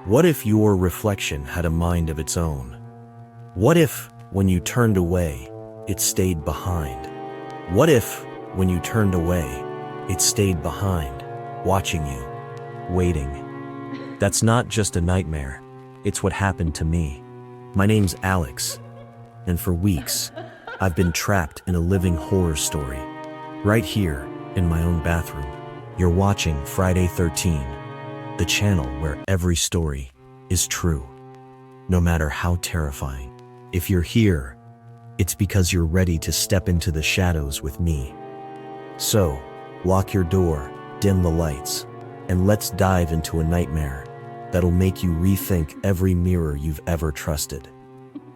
What if your reflection had a mind of its own? What if, when you turned away, it stayed behind? What if, when you turned away, it stayed behind, watching you, waiting? That's not just a nightmare. It's what happened to me. My name's Alex, and for weeks, I've been trapped in a living horror story, right here in my own bathroom. You're watching Friday 13, the channel where every story is true, no matter how terrifying. If you're here, it's because you're ready to step into the shadows with me. So, lock your door, dim the lights, and let's dive into a nightmare that'll make you rethink every mirror you've ever trusted.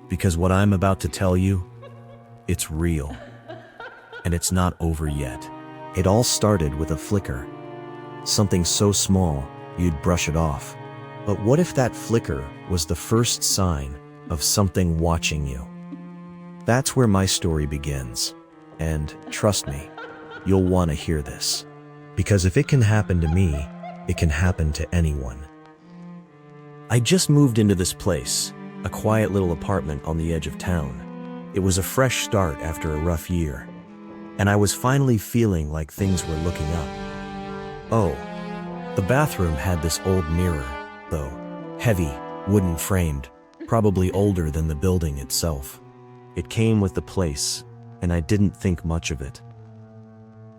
Because what I'm about to tell you, it's real. And it's not over yet. It all started with a flicker. Something so small, you'd brush it off. But what if that flicker was the first sign of something watching you? That's where my story begins. And trust me, you'll want to hear this. Because if it can happen to me, it can happen to anyone. I just moved into this place, a quiet little apartment on the edge of town. It was a fresh start after a rough year, and I was finally feeling like things were looking up. Oh, the bathroom had this old mirror, though, heavy, wooden framed, probably older than the building itself. It came with the place, and I didn't think much of it.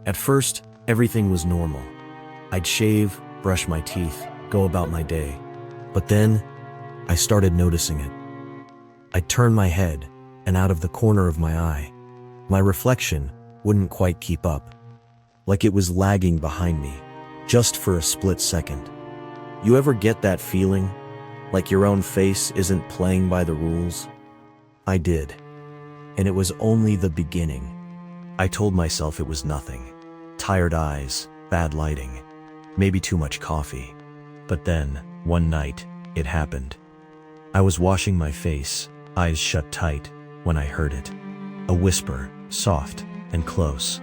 At first, everything was normal. I'd shave, brush my teeth, go about my day. But then, I started noticing it. I'd turn my head, and out of the corner of my eye, my reflection wouldn't quite keep up. Like it was lagging behind me, just for a split second. You ever get that feeling? Like your own face isn't playing by the rules? I did. And it was only the beginning. I told myself it was nothing. Tired eyes, bad lighting, maybe too much coffee. But then, one night, it happened. I was washing my face, eyes shut tight, when I heard it. A whisper, soft and close,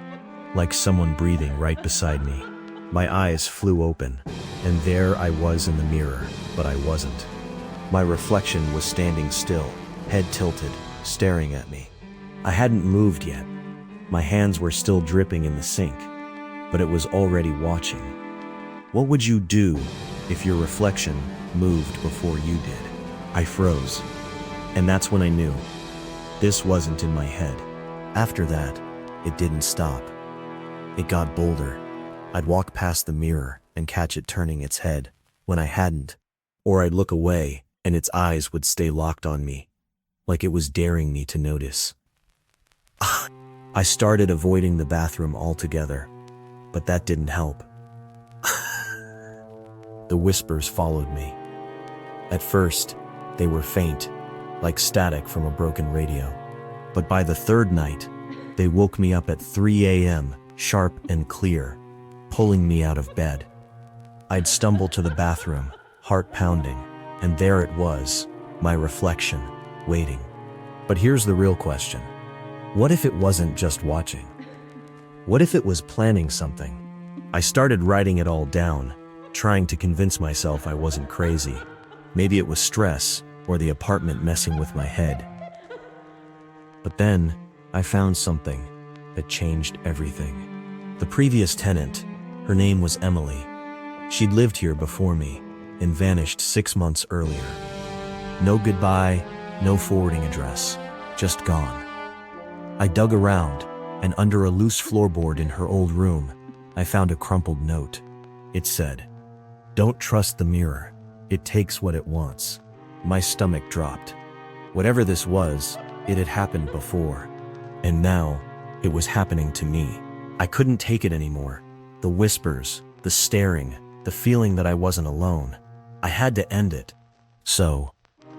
like someone breathing right beside me. My eyes flew open, and there I was in the mirror, but I wasn't. My reflection was standing still, head tilted, staring at me. I hadn't moved yet. My hands were still dripping in the sink, but it was already watching. What would you do if your reflection moved before you did? I froze, and that's when I knew. This wasn't in my head. After that, it didn't stop. It got bolder. I'd walk past the mirror and catch it turning its head when I hadn't, or I'd look away and its eyes would stay locked on me, like it was daring me to notice. I started avoiding the bathroom altogether, but that didn't help. The whispers followed me. At first, they were faint, like static from a broken radio. But by the third night, they woke me up at 3 a.m., sharp and clear, pulling me out of bed. I'd stumble to the bathroom, heart pounding, and there it was, my reflection, waiting. But here's the real question. What if it wasn't just watching? What if it was planning something? I started writing it all down, trying to convince myself I wasn't crazy. Maybe it was stress or the apartment messing with my head. But then I found something that changed everything. The previous tenant, her name was Emily. She'd lived here before me and vanished 6 months earlier. No goodbye, no forwarding address, just gone. I dug around, and under a loose floorboard in her old room, I found a crumpled note. It said, "Don't trust the mirror. It takes what it wants." My stomach dropped. Whatever this was, it had happened before. And now, it was happening to me. I couldn't take it anymore. The whispers, the staring, the feeling that I wasn't alone. I had to end it. So,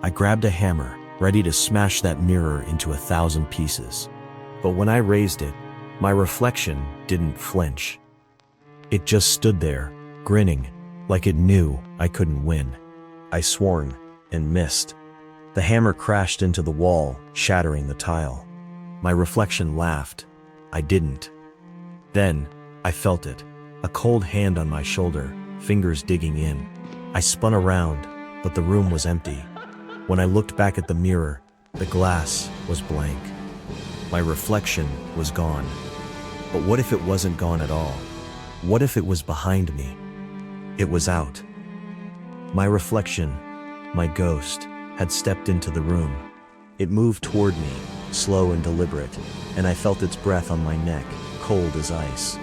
I grabbed a hammer, ready to smash that mirror into 1,000 pieces. But when I raised it, my reflection didn't flinch. It just stood there, grinning, like it knew I couldn't win. I swung and missed. The hammer crashed into the wall, shattering the tile. My reflection laughed. I didn't. Then, I felt it, a cold hand on my shoulder, fingers digging in. I spun around, but the room was empty. When I looked back at the mirror, the glass was blank. My reflection was gone. But what if it wasn't gone at all? What if it was behind me? It was out. My reflection, my ghost, had stepped into the room. It moved toward me, slow and deliberate, and I felt its breath on my neck, cold as ice.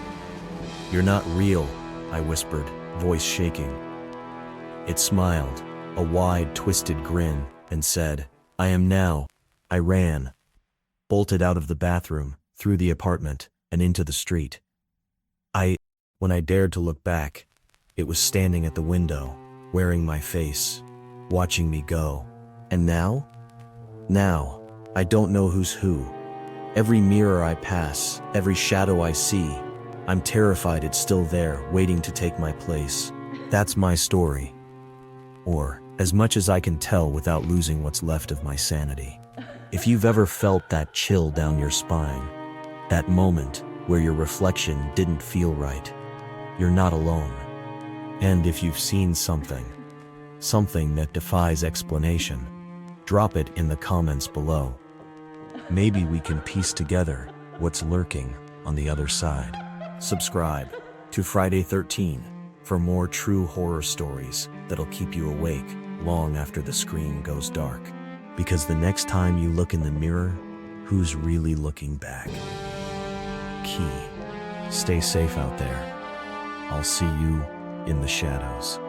"You're not real," I whispered, voice shaking. It smiled, a wide, twisted grin, and said, "I am now." I ran, bolted out of the bathroom, through the apartment, and into the street. When I dared to look back, it was standing at the window, wearing my face, watching me go. And now? Now, I don't know who's who. Every mirror I pass, every shadow I see, I'm terrified it's still there, waiting to take my place. That's my story. Or, as much as I can tell without losing what's left of my sanity. If you've ever felt that chill down your spine, that moment where your reflection didn't feel right, you're not alone. And if you've seen something that defies explanation, drop it in the comments below. Maybe we can piece together what's lurking on the other side. Subscribe to Friday 13 for more true horror stories that'll keep you awake long after the screen goes dark. Because the next time you look in the mirror, who's really looking back? Key. Stay safe out there. I'll see you in the shadows.